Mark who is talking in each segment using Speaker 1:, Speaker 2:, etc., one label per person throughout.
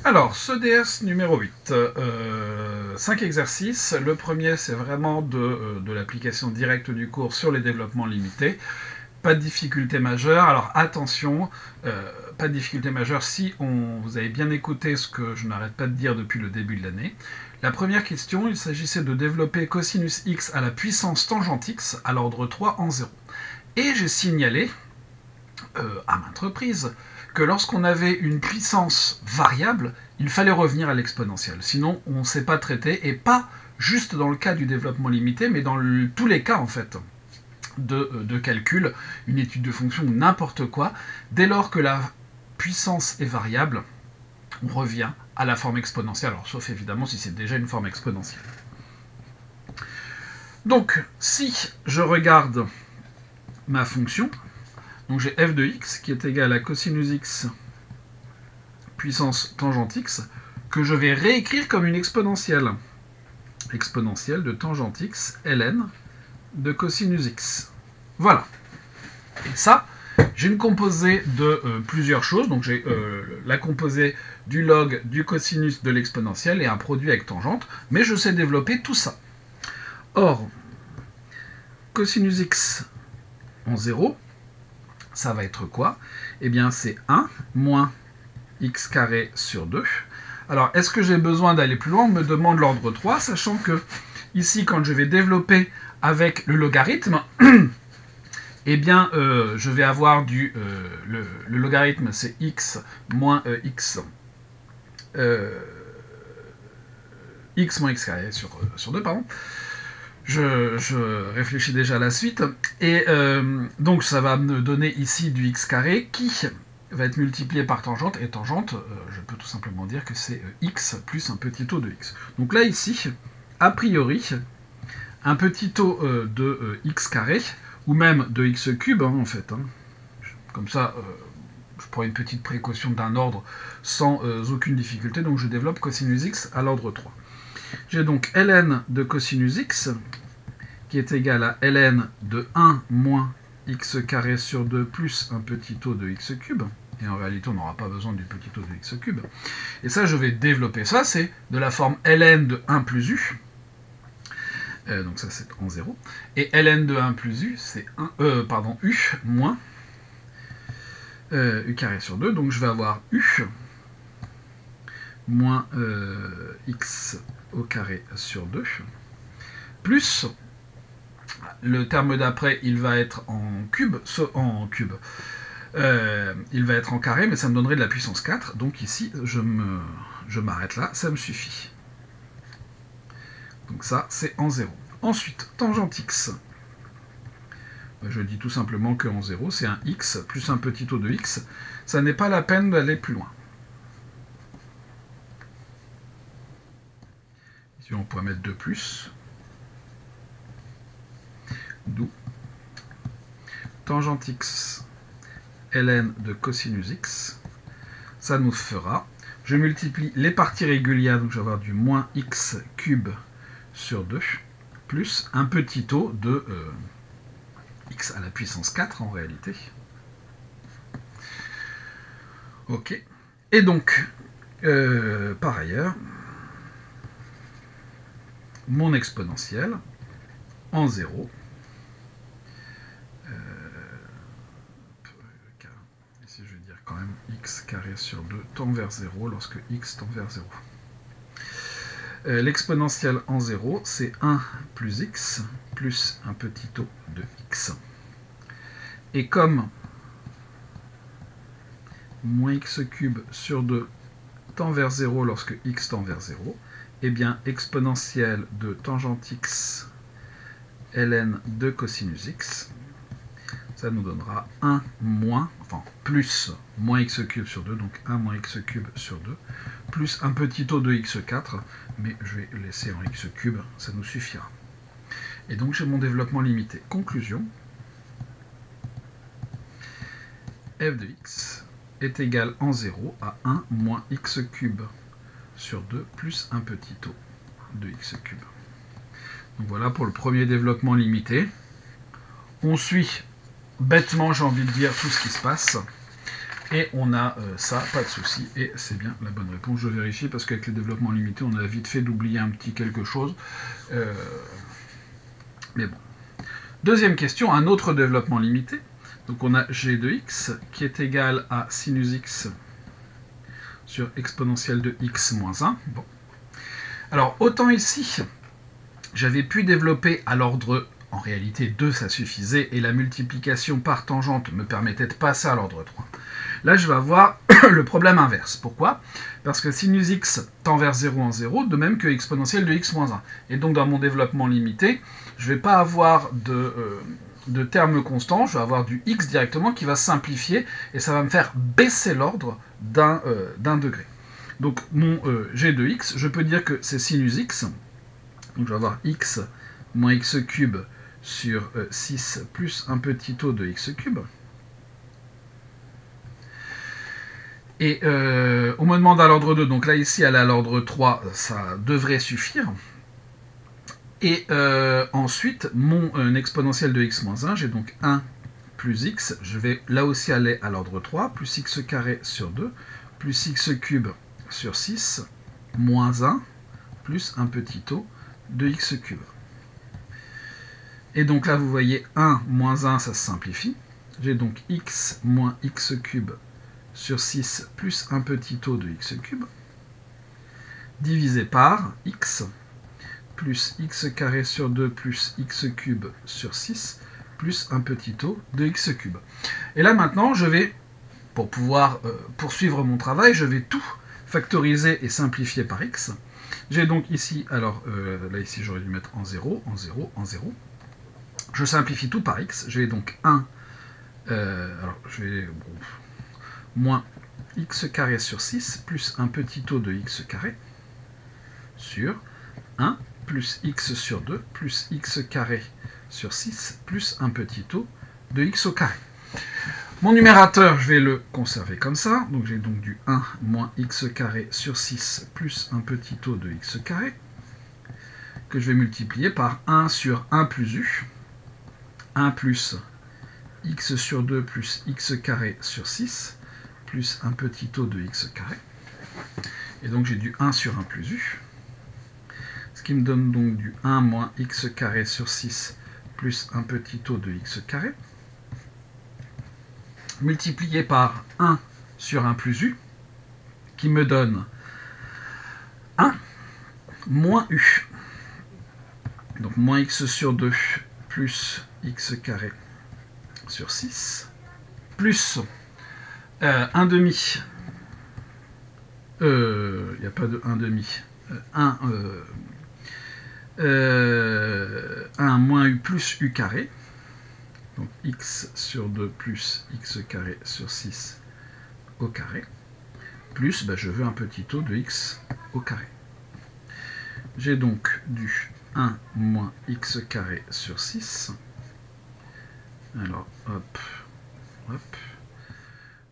Speaker 1: Alors, ce DS numéro 8, 5 exercices. Le premier, c'est vraiment de l'application directe du cours sur les développements limités. Pas de difficulté majeure. Alors attention, pas de difficulté majeure si vous avez bien écouté ce que je n'arrête pas de dire depuis le début de l'année. La première question, il s'agissait de développer cosinus x à la puissance tangente x à l'ordre 3 en 0. Et j'ai signalé, à maintes reprises, que lorsqu'on avait une puissance variable, il fallait revenir à l'exponentielle. Sinon, on ne sait pas traiter, et pas juste dans le cas du développement limité, mais dans tous les cas, en fait, de calcul, une étude de fonction ou n'importe quoi. Dès lors que la puissance est variable, on revient à la forme exponentielle, alors sauf évidemment si c'est déjà une forme exponentielle. Donc, si je regarde ma fonction, donc j'ai f de x qui est égal à cosinus x puissance tangente x, que je vais réécrire comme une exponentielle. Exponentielle de tangente x ln de cosinus x. Voilà. Et ça, j'ai une composée de plusieurs choses. Donc j'ai la composée du log, du cosinus, de l'exponentielle et un produit avec tangente. Mais je sais développer tout ça. Or, cosinus x en 0, ça va être quoi? Eh bien, c'est 1 moins x carré sur 2. Alors, est-ce que j'ai besoin d'aller plus loin? On me demande l'ordre 3, sachant que ici, quand je vais développer avec le logarithme, eh bien, je vais avoir le logarithme, c'est x moins x moins x carré sur 2, pardon. Je réfléchis déjà à la suite. Et donc, ça va me donner ici du x carré qui va être multiplié par tangente. Et tangente, je peux tout simplement dire que c'est x plus un petit taux de x. Donc là, ici, a priori, un petit taux de x carré, ou même de x cube, hein, en fait. Hein. Comme ça, je prends une petite précaution d'un ordre sans aucune difficulté. Donc je développe cosinus x à l'ordre 3. J'ai donc ln de cosinus x qui est égal à ln de 1 moins x carré sur 2 plus un petit taux de x cube. Et en réalité, on n'aura pas besoin du petit taux de x cube. Et ça, je vais développer ça. C'est de la forme ln de 1 plus u. Donc ça, c'est en 0. Et ln de 1 plus u, c'est u moins u carré sur 2. Donc je vais avoir u moins x au carré sur 2, plus le terme d'après, il va être en cube, il va être en carré, mais ça me donnerait de la puissance 4, donc ici, je m'arrête là, ça me suffit. Donc ça, c'est en 0. Ensuite, tangente x. Je dis tout simplement qu'en 0, c'est un x plus un petit taux de x. Ça n'est pas la peine d'aller plus loin. Ici, on pourrait mettre 2 plus. D'où tangente x ln de cosinus x. Ça nous fera, je multiplie les parties régulières, donc je vais avoir du moins x cube sur 2, plus un petit taux de x à la puissance 4 en réalité. Ok. Et donc, par ailleurs, mon exponentielle en 0, ici je vais dire quand même x carré sur 2 tend vers 0 lorsque x tend vers 0. L'exponentielle en 0, c'est 1 plus x plus un petit taux de x. Et comme moins x cube sur 2 tend vers 0 lorsque x tend vers 0, eh bien, exponentielle de tangente x ln de cosinus x, ça nous donnera 1 moins, enfin plus moins x cube sur 2, donc 1 moins x cube sur 2, plus un petit taux de x4, mais je vais laisser en x cube, ça nous suffira. Et donc j'ai mon développement limité. Conclusion, f de x est égal en 0 à 1 moins x cube sur 2 plus un petit taux de x cube. Donc voilà pour le premier développement limité. On suit bêtement, j'ai envie de dire, tout ce qui se passe. Et on a ça, pas de souci, et c'est bien la bonne réponse. Je vérifie parce qu'avec les développements limités, on a vite fait d'oublier un petit quelque chose. Mais bon. Deuxième question, un autre développement limité. Donc on a g de x qui est égal à sinus x sur exponentielle de x moins 1. Bon. Alors autant ici, j'avais pu développer à l'ordre, en réalité 2 ça suffisait, et la multiplication par tangente me permettait de passer à l'ordre 3. Là je vais avoir le problème inverse. Pourquoi? Parce que sinus x tend vers 0 en 0, de même que exponentielle de x moins 1. Et donc dans mon développement limité, je ne vais pas avoir de termes constants, je vais avoir du x directement qui va simplifier, et ça va me faire baisser l'ordre d'un degré. Donc mon g de x, je peux dire que c'est sinus x, donc je vais avoir x moins x cube sur 6 plus un petit taux de x cube. Et on me demande à l'ordre 2, donc là ici elle est à l'ordre 3, ça devrait suffire. Et ensuite, mon exponentielle de x moins 1, j'ai donc 1 plus x, je vais là aussi aller à l'ordre 3, plus x carré sur 2, plus x cube sur 6, moins 1, plus un petit taux de x cube. Et donc là, vous voyez 1 moins 1, ça se simplifie. J'ai donc x moins x cube sur 6 plus un petit taux de x cube, divisé par x, plus x carré sur 2 plus x cube sur 6, plus un petit taux de x cube. Et là maintenant, je vais, pour pouvoir poursuivre mon travail, je vais tout factoriser et simplifier par x. J'ai donc ici, alors là ici j'aurais dû mettre en 0, en 0, en 0. Je simplifie tout par x, j'ai donc 1, alors je vais, moins x carré sur 6, plus un petit taux de x carré, sur 1, plus x sur 2, plus x carré sur 6, plus un petit taux de x au carré. Mon numérateur, je vais le conserver comme ça. Donc j'ai donc du 1 moins x carré sur 6 plus un petit taux de x carré, que je vais multiplier par 1 sur 1 plus u. 1 plus x sur 2 plus x carré sur 6, plus un petit taux de x carré. Et donc j'ai du 1 sur 1 plus u. Ce qui me donne donc du 1 moins x carré sur 6 plus un petit taux de x carré, multiplié par 1 sur 1 plus u, qui me donne 1 moins u. Donc moins x sur 2 plus x carré sur 6, plus 1 demi, il n'y a pas de 1 demi, 1 moins u plus u carré, donc x sur 2 plus x carré sur 6 au carré, plus, je veux un petit taux de x au carré. J'ai donc du 1 moins x carré sur 6, alors hop, hop,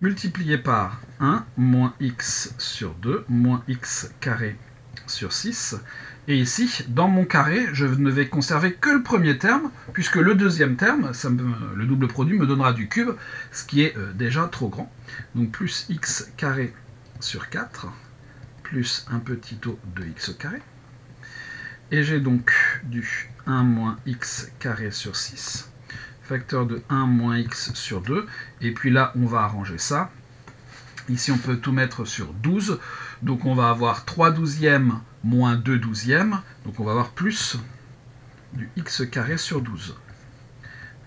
Speaker 1: multiplié par 1 moins x sur 2 moins x carré sur 6. Et ici, dans mon carré, je ne vais conserver que le premier terme, puisque le deuxième terme, le double produit, me donnera du cube, ce qui est déjà trop grand. Donc plus x carré sur 4, plus un petit taux de x carré. Et j'ai donc du 1 moins x carré sur 6, facteur de 1 moins x sur 2. Et puis là, on va arranger ça. Ici, on peut tout mettre sur 12. Donc on va avoir 3 douzièmes moins 2 douzièmes. Donc on va avoir plus du x carré sur 12.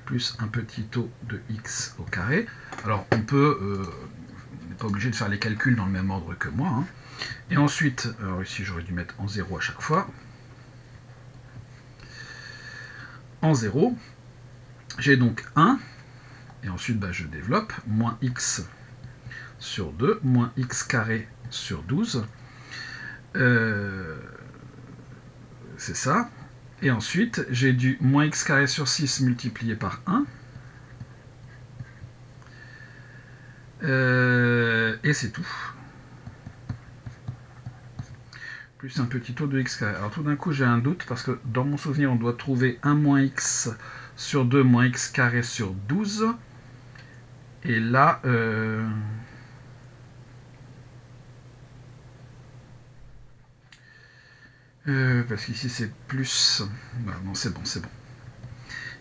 Speaker 1: Plus un petit taux de x au carré. Alors on peut, on n'est pas obligé de faire les calculs dans le même ordre que moi. Hein. Et ensuite, alors ici j'aurais dû mettre en 0 à chaque fois. En 0, j'ai donc 1, et ensuite je développe, moins x sur 2, moins x carré sur 12, c'est ça, et ensuite j'ai du moins x carré sur 6 multiplié par 1, et c'est tout. Plus un petit taux de x carré. Alors tout d'un coup j'ai un doute, parce que dans mon souvenir on doit trouver 1 moins x sur 2 moins x carré sur 12, et là, Parce qu'ici c'est plus... Bah, non, c'est bon, c'est bon.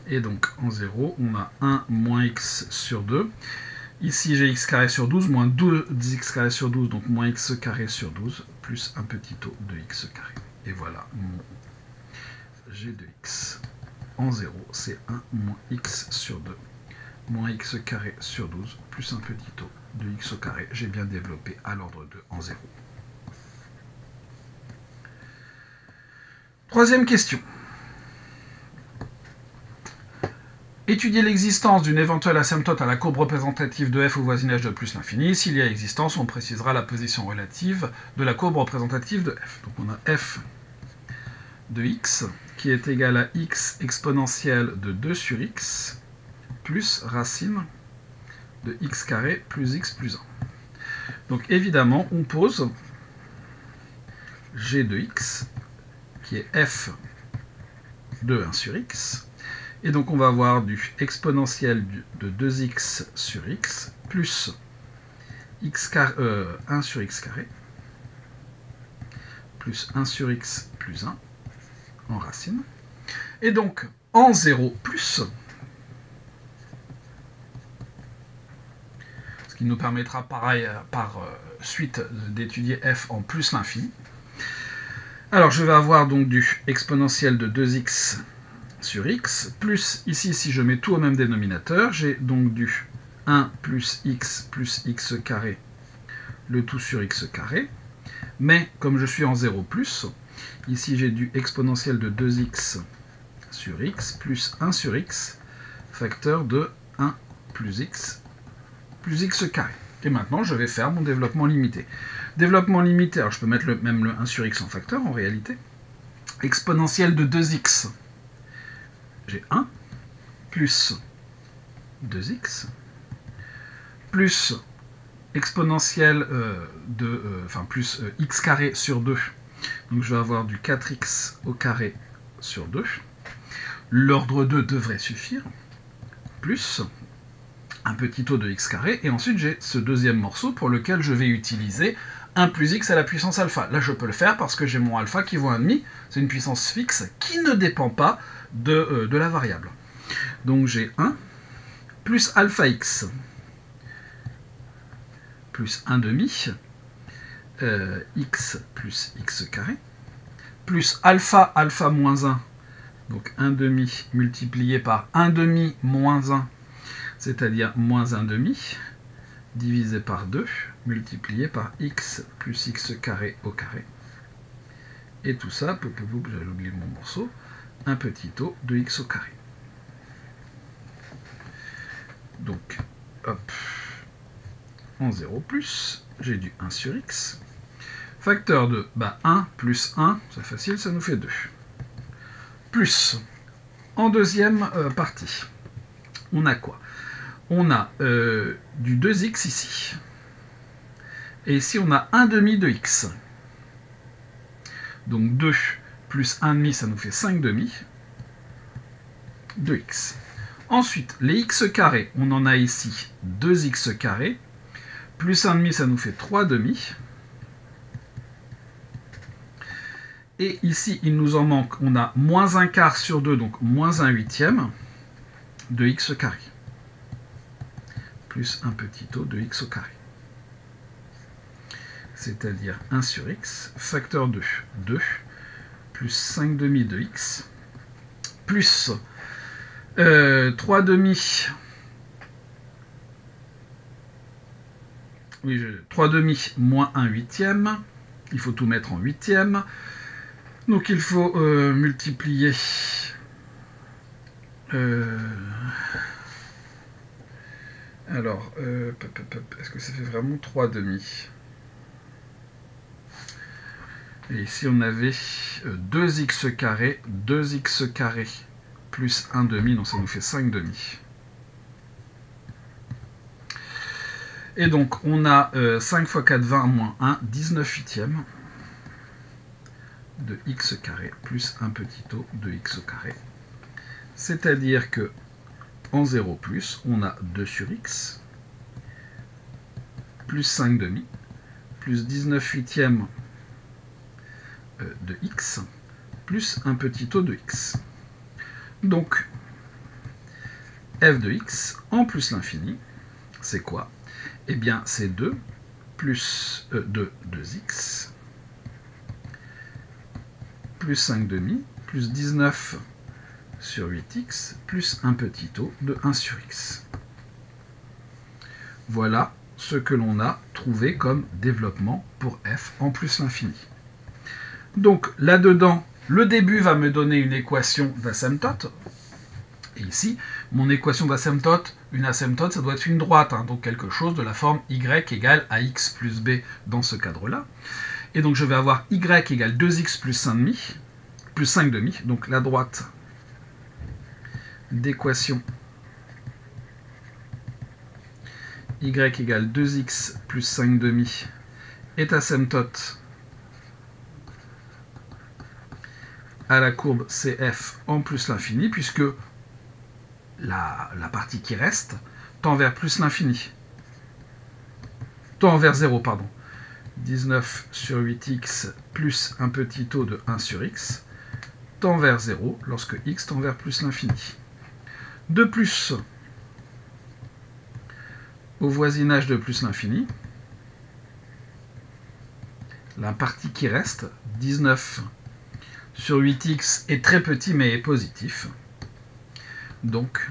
Speaker 1: Et donc en 0, on a 1 moins x sur 2. Ici j'ai x carré sur 12, moins 2x carré sur 12, donc moins x carré sur 12, plus un petit taux de x carré. Et voilà mon g de x. En 0, c'est 1 moins x sur 2, moins x carré sur 12, plus un petit taux de x au carré. J'ai bien développé à l'ordre 2 en 0. Troisième question. Étudier l'existence d'une éventuelle asymptote à la courbe représentative de f au voisinage de plus l'infini. S'il y a existence, on précisera la position relative de la courbe représentative de f. Donc on a f de x qui est égal à x exponentielle de 2 sur x plus racine de x carré plus x plus 1. Donc évidemment, on pose g de x qui est f de 1 sur x. Et donc on va avoir du exponentiel de 2x sur x plus x carré, 1 sur x carré plus 1 sur x plus 1 en racine. Et donc en 0 plus, ce qui nous permettra pareil par suite d'étudier f en plus l'infini. Alors je vais avoir donc du exponentiel de 2x sur x, plus ici, si je mets tout au même dénominateur, j'ai donc du 1 plus x carré, le tout sur x carré. Mais, comme je suis en 0 plus, ici j'ai du exponentiel de 2x sur x, plus 1 sur x, facteur de 1 plus x carré. Et maintenant, je vais faire mon développement limité. Développement limité, alors je peux mettre même le 1 sur x en facteur, en réalité. Exponentiel de 2x, j'ai 1 plus 2x plus exponentielle plus x carré sur 2. Donc je vais avoir du 4x au carré sur 2. L'ordre 2 devrait suffire. Plus un petit taux de x carré. Et ensuite j'ai ce deuxième morceau pour lequel je vais utiliser 1 plus x à la puissance alpha. Là je peux le faire parce que j'ai mon alpha qui vaut 1,5. C'est une puissance fixe qui ne dépend pas de la variable. Donc j'ai 1 plus alpha x plus 1,5 x plus x carré plus alpha moins 1, donc 1,5 multiplié par 1,5 moins 1, c'est-à-dire moins 1,5 divisé par 2 multiplié par x plus x carré au carré. Et tout ça, j'avais oublié mon morceau, un petit taux de x au carré. Donc, hop, en 0 plus, j'ai du 1 sur x. Facteur de 1 plus 1, c'est facile, ça nous fait 2. Plus, en deuxième partie, on a quoi? On a du 2x ici. Et ici, on a 1,5 de x. Donc 2 plus 1,5, ça nous fait 5,5 de x. Ensuite, les x carrés, on en a ici 2x carré, plus 1,5, ça nous fait 3,5. Et ici, il nous en manque, on a moins 1 quart sur 2, donc moins 1 huitième de x carré. Plus un petit taux de x au carré. C'est-à-dire 1 sur x, facteur de 2, plus 5,5 de x, plus 3,5. Oui, 3,5 moins 1 huitième. Il faut tout mettre en huitième. Donc il faut multiplier alors, est-ce que ça fait vraiment 3,5? Et ici on avait 2x carré plus 1,5, donc ça nous fait 5,5. Et donc on a 5 fois 4, 20 moins 1, 19 huitièmes de x carré plus un petit taux de x au carré. C'est-à-dire que en 0 plus, on a 2 sur x plus 5,5 plus 19 huitièmes de x plus un petit o de x. Donc, f de x en plus l'infini, c'est quoi? Eh bien, c'est 2 plus 2x plus 5 demi plus 19 sur 8x plus un petit o de 1 sur x. Voilà ce que l'on a trouvé comme développement pour f en plus l'infini. Donc là-dedans, le début va me donner une équation d'asymptote. Et ici, mon équation d'asymptote, une asymptote, ça doit être une droite, hein, donc quelque chose de la forme y égale ax plus b dans ce cadre-là. Et donc je vais avoir y égale 2x plus 5 demi, plus 5 demi, donc la droite d'équation y égale 2x plus 5 demi est asymptote à la courbe CF en plus l'infini, puisque la partie qui reste tend vers plus l'infini. Tend vers 0, pardon. 19 sur 8x plus un petit o de 1 sur x tend vers 0 lorsque x tend vers plus l'infini. De plus, au voisinage de plus l'infini, la partie qui reste, 19 sur 8x, est très petit mais est positif. Donc,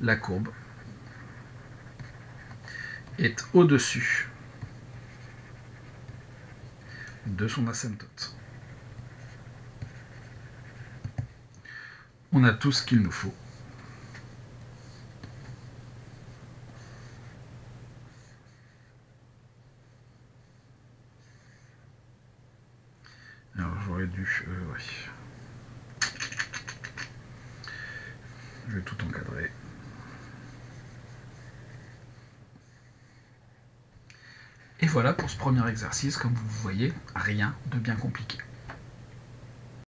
Speaker 1: la courbe est au-dessus de son asymptote. On a tout ce qu'il nous faut. Alors j'aurais dû... ouais. Je vais tout encadrer. Et voilà pour ce premier exercice, comme vous voyez, rien de bien compliqué.